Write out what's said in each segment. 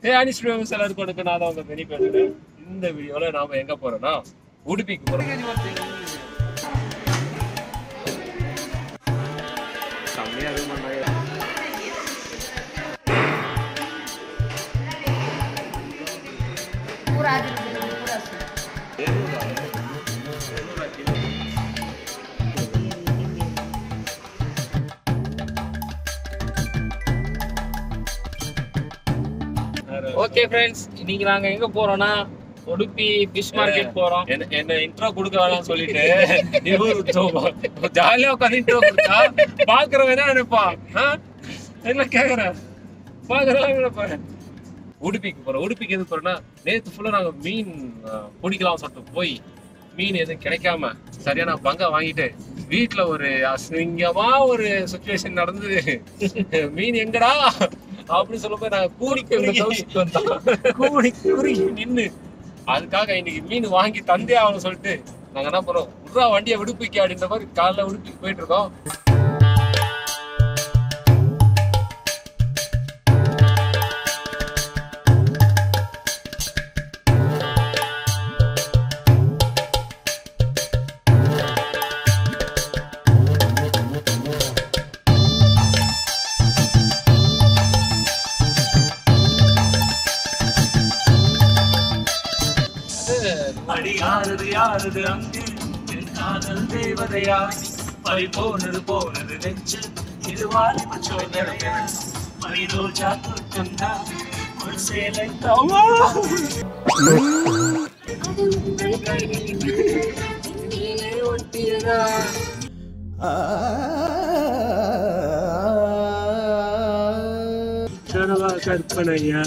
அனிஸ்ட் எல்லாருக்கும் கொடுக்க நான் தான் உங்க பெரிய பேசுறேன். இந்த வீடியோல நாம எங்க போறோம்னா உடுப்பிக்கு போறோம். செம்மையா இருக்கும். ஓகே ஃப்ரெண்ட்ஸ், இன்னைக்கு நாங்க எங்க போறோம்னா உடுப்பி ஃபிஷ் மார்க்கெட் போறோம். என்ன இன்ட்ரோ கொடுக்க வேணாம்னு சொல்லிட்டு இவரு ஜாலியா உட்காந்து இன்ட்ரோ கொடுத்தா பாக்குறவன் என்ன நினைப்பான், என்ன கேக்குறேன் பாக்குறவன் நினைப்பாரு. உடுப்பிக்கு போறோம். உடுப்பிக்கு எது போறோம்னா, நேத்து ஃபுல்லா நாங்க மீன் பிடிக்கலாம் சொல்லிட்டு போய் மீன் எதுவும் கிடைக்காம சரியான பங்கா வாங்கிட்டு வீட்டுல ஒரு அசிங்கமா ஒரு சுச்சுவேஷன் நடந்தது. மீன் எங்கடா அப்படின்னு சொல்ல போய் நாங்க கூடி நின்னு அதுக்காக இன்னைக்கு மீன் வாங்கி தந்தே ஆகணும் சொல்லிட்டு நாங்க என்ன பண்றோம், விட்றா வண்டியை விடுப்பிக்க அப்படின்ற மாதிரி காலைல உடுப்பிக்கு போயிட்டு இருக்கோம். யாரது அங்கு காதல் தேவதையா பறி போனது நெஞ்சு இது வாலிப சோதனையா மனிதோஜா தொட்டா ஒரு சேலை ஒட்டியதா கனவா கற்பனையா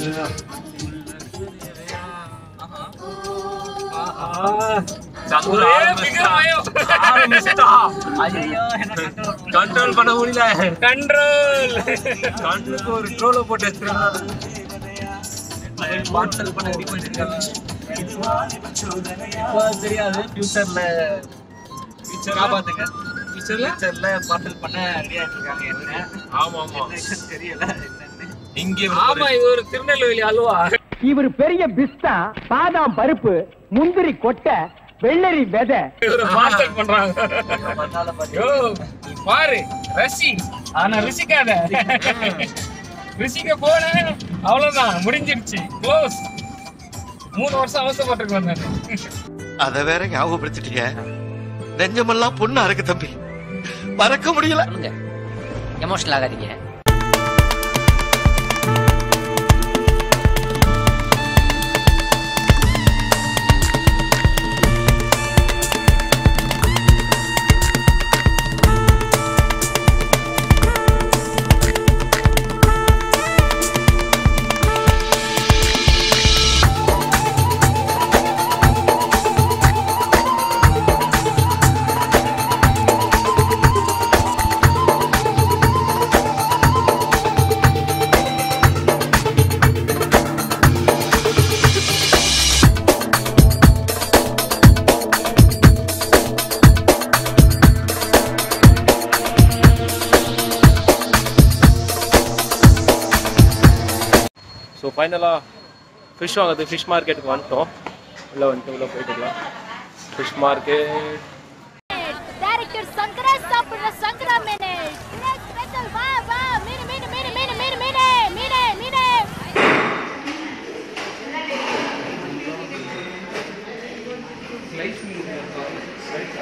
கண்ட்ரோல் பண்ண முடியல. கண்ணுக்கு ஒரு ட்ரோல போட்டு தெரியாது. ஃபியூச்சர்ல பார்சல் பண்ண ரெடியா இருக்காங்க. ஆமா ஆமா தெரியல. இங்க ஆமா, இது ஒரு திருநெல்வேலி அல்வா. இவர் பெரிய பிஸ்தா, பாதாம் பருப்பு, முந்திரி கொட்டை, வெள்ளரி விதை பார்சல் பண்றாங்க. பாரு ரசி, ஆனா ருசிக்காத. ருசிக்க போன அவ்வளவுதான், முடிஞ்சிருச்சு, க்ளோஸ். 3 வருஷம் அவசரப்பட்டிருக்கேன் நான். அத வேற ஞாபகப்படுத்திட்டீங்க. நெஞ்சமெல்லாம் பொண்ணா இருக்கு தம்பி, மறக்க முடியல. எமோஷனல் ஆகாதீங்க. ஸோ ஃபைனலாக ஃபிஷ் வாங்குறது ஃபிஷ் மார்க்கெட்டுக்கு வந்துட்டோம். உள்ள போயிட்டுக்கலாம். ஃபிஷ் மார்க்கெட் டைரக்டர் சங்கரா சாப்பிடுற சங்கரா மீனே ஸ்பெஷல். வா வா மீனே மீனே மீனே மீனே மீனே மீனே மீனே மீனே. ஸ்லைஸ் மீனே ஸ்லைஸ்.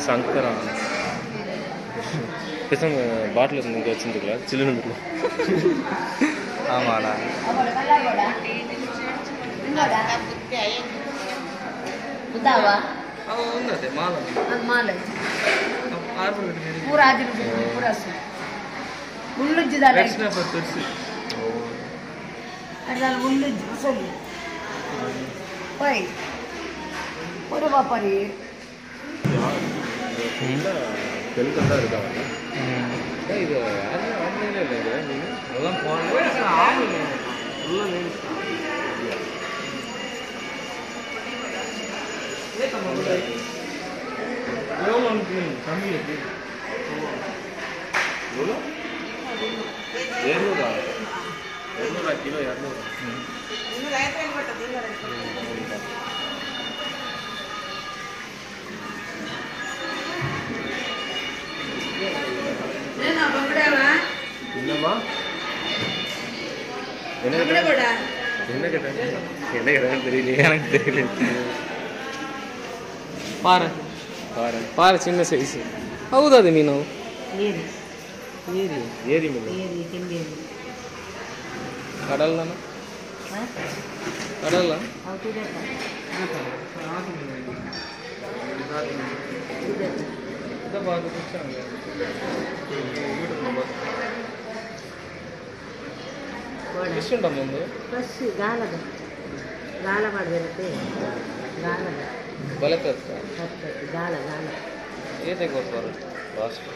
சங்கரா பசங்க பாட்டில் இருந்து வச்சுருக்கலாம், சில்லுன்னு இருக்கலாம். ஆமாடா. பெண்கள் தான் இருக்காங்க. இது யாரும் ஆன்லைன்ல இல்லை, அதெல்லாம் போன எவ்வளோ கம்மி எவ்வளோ 200 கிலோ 200 என்னம்மா என்ன கேட்டேன் தெரியல எனக்கு தெரியல பாரு பாரு பாரு சின்ன சைஸு ಹೌದಾ ಅದು ಮೀನು ಏರಿ ಮೀನು ಕಡಲ್ನ ಕಡಲ್ಲ ಎಷ್ಟುಂಟ ಮುಂದೆ ಫಸ್ಟ್ ಗಾಲದ ಗಾಲ ಮಾಡಿದಿರುತ್ತೆ ಗಾಲದ ಬಲಕತ್ತ ಗಾಲ ಗಾಲ ಏತೆ ಕೊಡ್ತಾರೆ ಲಾಸ್ಟ್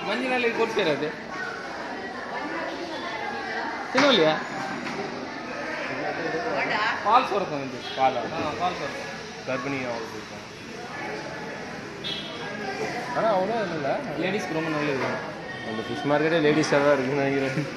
ಮಂಜಿನಲ್ಲಿ ಕೊಡ್ತಿರೋದು ತಿನ್ನೋಲಿಯಾ ಪಾಲ್ ಕೊಡ್ತಾನೆ ಪಾಲ ಹಾಂ ಪಾಲ್ ಕೊಡ್ತಾನೆ ಗರ್ಭಿಣಿ ಅವ್ರು ஆனால் அவ்வளோ இல்லை லேடிஸ்க்கு ரொம்ப நல்லது அந்த ஃபிஷ் மார்க்கெட்டே லேடிஸாக தான் இருக்குன்னு நினைக்கிறேன்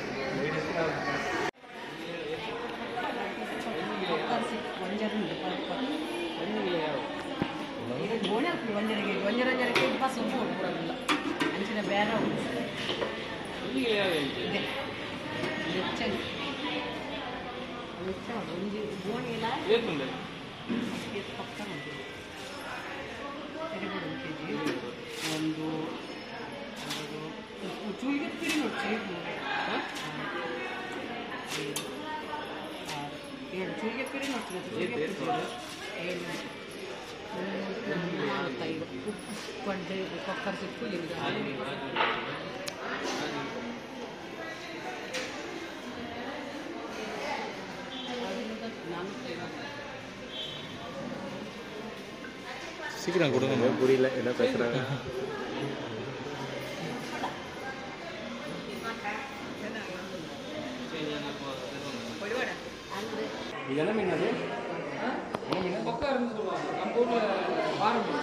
ಒಂದು ಚೂಯಿಗೆ ತಿರಿ ನೋಡಿ ಏಳು ಚೂಯಿಗೆ ತಿರಿ ನೋಡ್ತೀವಿ ಉಪ್ಪು ಕೊಕ್ಕರ್ ಸಿಪ್ಪು சீக்கிரம் கொடுங்க புரியல என்ன பேசுகிறாங்க இது என்ன மீன் அது என்ன மீன் பக்கம் இருந்து சொல்லுவாங்க நம்ம ஊரில் பாறை மீன்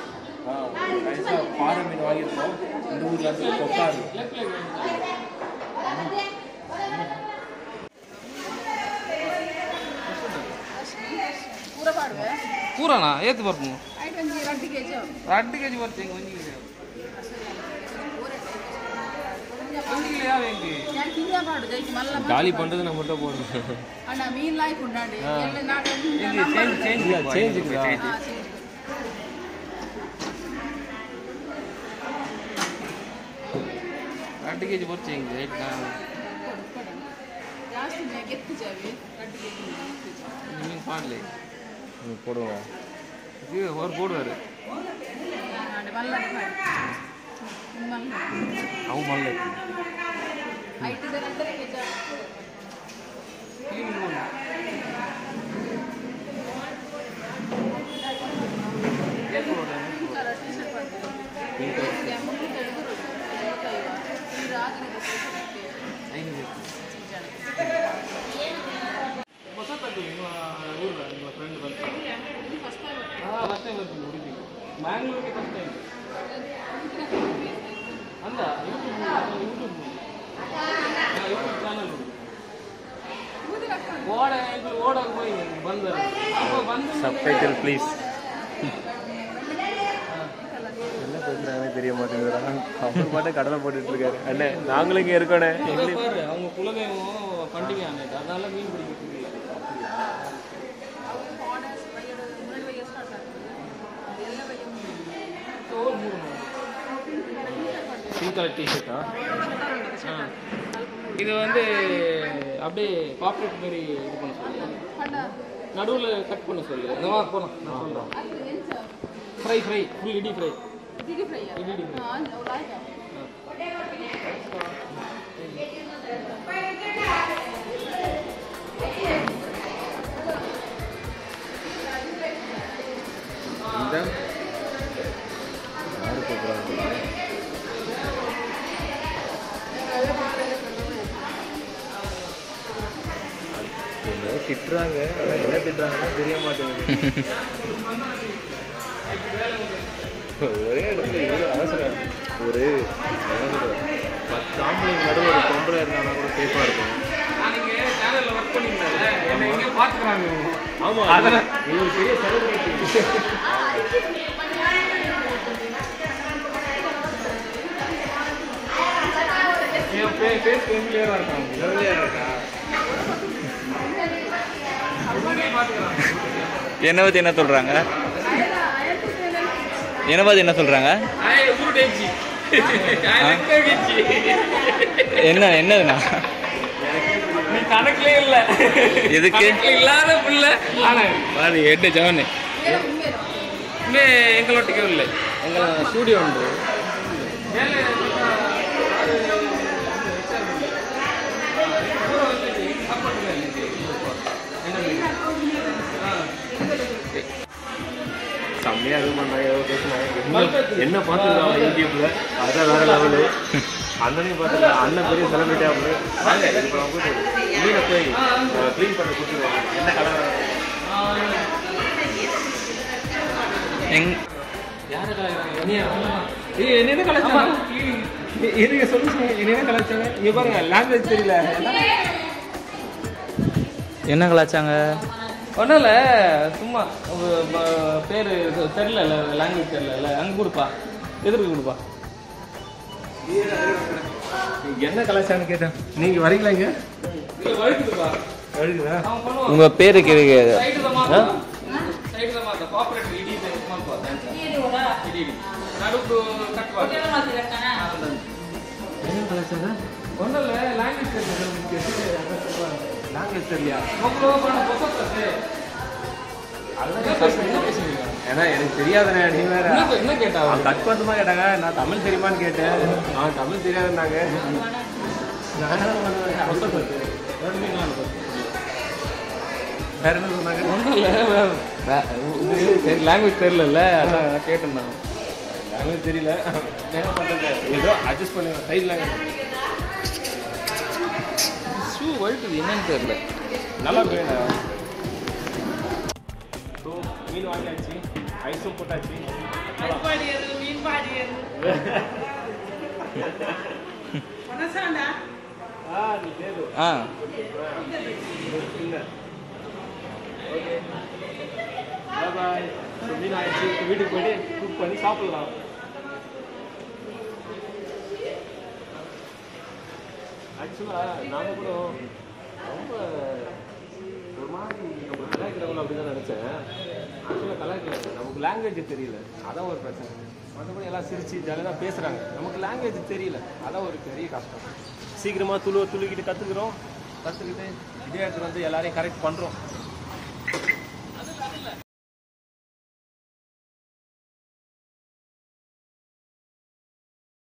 பாறை மீன் வாங்கியிருக்கோம் இந்த ஊரில் இருந்து கொக்காரு ಕೂರನಾ ಏತು ಬರ್ತೀನಿ 2 kg ಬರ್ತೀನಿ 1 kg ಯಾವ ಹೆಂಗೆ ಗಾಳಿ ಪಂಡದು ನಮ್ಮ மட்டும் போடுறோம் ಅಣ್ಣ ಮೀನ್ ಲಾಯ್ಕ್ ಉಂಡಾಡಿ ಎಲ್ಲ ನಾಡು ಚೇಂಜ್ ಇಲ್ಲ 2 kg ಬರ್ತೀನಿ ರೇಟ್ ಜಾಸ್ತಿ ಗೆತ್ತು ಜಾವಿ 2 kg மீன் பாடலை போடுவோம் இது ஒரு போடுவார் ಅವು ಮಲ್ಲ ಹೊಸ ತಗೊಳ್ಳಿ ಊರ ನಿಮ್ಮ ಫ್ರೆಂಡ್ ಬರ್ತೀನಿ ಫಸ್ಟ್ ಟೈಮ್ ಬರ್ತೀನಿ ಹುಡುಗಿ ಮ್ಯಾಂಗ್ಳೂರಿಗೆ ಫಸ್ಟ್ ಟೈಮ್ ಅಲ್ಲ ಯೂಟ್ಯೂಬ್ ಚಾನಲ್ ஓடாக போய் ಬಂದರು சப்டைட்டில் ப்ளீஸ் என்ன பேசுறாங்கன்னு தெரிய மாட்டேங்குதுடா அவர் பாட்டு கடலை போட்டுட்டு இருக்காரு அண்ணே நாங்களும் இங்கே இருக்கோண்ணே பாரு அவங்க குலதெய்வம் பண்டிகை அன்னைக்கு அதனால மீன் பிடிக்க பிங்க் கலர் டிஷர்ட்டா இது வந்து அப்படியே பாப்லேட் மாதிரி இது பண்ண சொல்லு நடுவில் கட் பண்ண சொல்லு அந்த மாதிரி போகலாம் நான் சொல்கிறேன் ஃப்ரை ஃபுல் இடி ஃப்ரை இடி ஃப்ரை இந்த யாரு கூப்பிட்றாங்க என்ன திட்டுறாங்க, ஆனால் என்ன திட்டுறாங்கன்னா தெரிய மாட்டேங்குது. ஒரே இடத்துல இவ்வளோ அவசரம். ஒரு 10 ஆம்பளைங்க நடுவில் ஒரு பொம்பளை இருந்தாங்கன்னா கூட சேஃபாக இருக்கும். ஆமா, இது ஒரு பெரிய செலிபிரிட்டி. என்ன பத்தி என்ன சொல்றாங்க? என்ன பத்தி என்ன சொல்றாங்க? என்னதுண்ணா கணக்குல இல்ல எதுக்கு இல்லாத பிள்ளை அது எட்டு ஜவனு எங்களோட்டுக்கே இல்லை. எங்களை ஸ்டூடியோ உண்டு. செம்மையாக இது பண்ணாங்க, ஏதோ பேசினாங்க. என்ன பார்த்துருக்காங்க யூடியூப்ல, அதான் வேற லெவலு. அண்ணனையும் பார்த்துருக்காங்க, அண்ணன் பெரிய செலிபிரிட்டி ஆகுது. வாங்க இப்போ நம்ம போய் மீனை போய் க்ளீன் பண்ணி கொடுத்துருவாங்க. என்ன கலர் யாரை என்ன கலாச்சாரம் எதுக்கு சொல்லு, என்ன கலாச்சாரம்? இங்க பாருங்க, லாங்குவேஜ் தெரியல. என்ன கலாச்சாங்க? ஒன்றும் இல்லை, சும்மா பேர் தெரில, லாங்குவேஜ் தெரில. அங்கே கொடுப்பா, எதிர்க்கு கொடுப்பா. என்ன கலாச்சாரம் கேட்டேன். நீங்கள் வரீங்களா இங்கே? வழுக்குதுப்பா, வழுக்குதா? உங்க பேருக்கு ஒன்றும் இல்லை, லாங்குவேஜ் லாங்குவேஜ் தெரியலையா? பேசுவீங்க. ஏன்னா எனக்கு தெரியாதுண்ணே, நீ வேற என்ன கேட்டா? கட் பண்ணுமா கேட்டாங்க. நான் தமிழ் தெரியுமான்னு கேட்டேன். தமிழ் தெரியாதுன்னாங்க. வேற என்ன சொன்னாங்க? ஒன்றும் இல்லை, சரி லாங்குவேஜ் தெரியல, அதான் கேட்டேன். நான் லாங்குவேஜ் தெரியல, என்ன பண்ணுறது, ஏதோ அட்ஜஸ்ட் பண்ணுங்க. சைட் லாங்குவேஜ் ஷூ வழுக்குது, என்னன்னு தெரியல. நல்லா போயிடும். ஸோ மீன் வாங்கியாச்சு, ஐஸும் போட்டாச்சு. நீ பேரு இல்லை. ஓகே, பாய். ஸோ மீன் ஆயிடுச்சு, வீட்டுக்கு போயிட்டு குக் பண்ணி சாப்பிடலாம். ஆக்சுவலாக நாங்கள் கூட ரொம்ப ஒரு மாதிரி நம்ம கலாய்க்கிறவங்க அப்படி தான் நினச்சேன். ஆக்சுவலாக கலாய்க்கல, நமக்கு லாங்குவேஜ் தெரியல, அதான் ஒரு பிரச்சனை. மற்றபடி எல்லாம் சிரிச்சு ஜாலியாக தான் பேசுகிறாங்க, நமக்கு லாங்குவேஜ் தெரியல, அதான் ஒரு பெரிய கஷ்டம். சீக்கிரமாக துளுக்கிட்டு கற்றுக்குறோம், கற்றுக்கிட்டு இதே இடத்துல வந்து எல்லாரையும் கரெக்ட் பண்ணுறோம்.